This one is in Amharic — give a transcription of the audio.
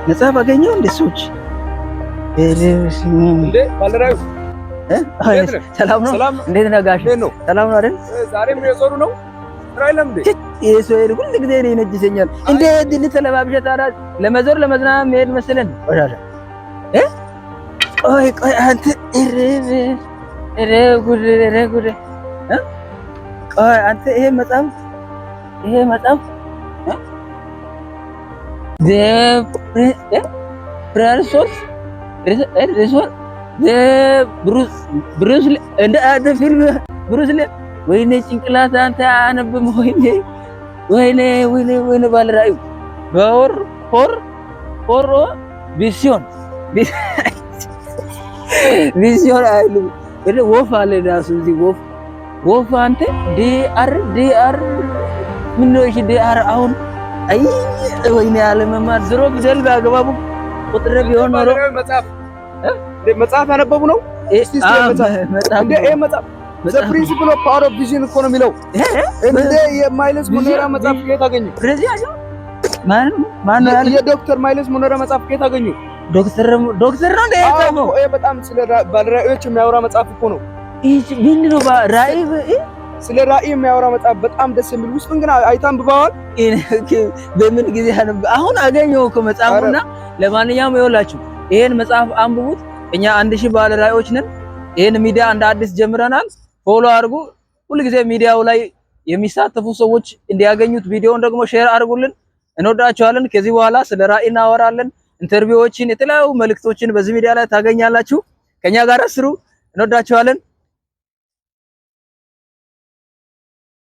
መጽሐፍ አገኘው እንደ ሰዎች እንዴ ባለራዩ ሰላም ነው? እንዴት ነህ ጋሽ? ሰላም ነው አይደል? ዛሬም የዞሩ ነው ራይለም እንዴ የሶይል ሁሉ ጊዜ ነው ይነጅሰኛል። እንዴ ድል ተለባብሸ ታዲያ ለመዞር ለመዝናናት መሄድ መሰለን ቆሻሻ ቆይ አንተ እረ ጉድ ቆይ አንተ ይሄ መጽሐፍ ብሩስ እንደ አንተ ፊልም ብሩስ ወይኔ ጭንቅላት አንተ አነብም ወይኔ ባለራዩ ፎር ቪሲዮን አይሉ ወፍ አለ ዳሱ እዚህ ወፍ አንተ ዲአር ምን ነው እሺ ዲአር አሁን አይ ወይኔ አለመማር ድሮ ፊደል ባገባቡ ቁጥር ቢሆን ኖሮ መጽሐፍ ያነበቡ ነው። መጽሐፍ The principle of power of vision እኮ ነው የሚለው እንደ የማይልስ ሙነራ መጽሐፍ ከየት አገኙ? ማን ነው የዶክተር ማይልስ ሙነራ መጽሐፍ ከየት አገኙ? ዶክተር ነው እንደ የጻፈው በጣም ስለ ባለራእዮች የሚያወራ መጽሐፍ እኮ ነው። ምን ነው ራእይ ስለ ራእይ የሚያወራ መጽሐፍ በጣም ደስ የሚል ውስጡን ግን አይታንብበዋል። በምን ጊዜ አሁን አገኘው እኮ መጽሐፉና ለማንኛውም ይኸውላችሁ ይሄን መጽሐፍ አንብቡት። እኛ 1000 ባለራእዮች ነን። ይሄን ሚዲያ እንደ አዲስ ጀምረናል። ፎሎ አድርጉ። ሁሉ ጊዜ ሚዲያው ላይ የሚሳተፉ ሰዎች እንዲያገኙት ቪዲዮውን ደግሞ ሼር አድርጉልን። እንወዳችኋለን። ከዚህ በኋላ ስለ ራእይ እናወራለን። ኢንተርቪዎችን፣ የተለያዩ መልእክቶችን በዚህ ሚዲያ ላይ ታገኛላችሁ። ከኛ ጋር ስሩ። እንወዳችኋለን።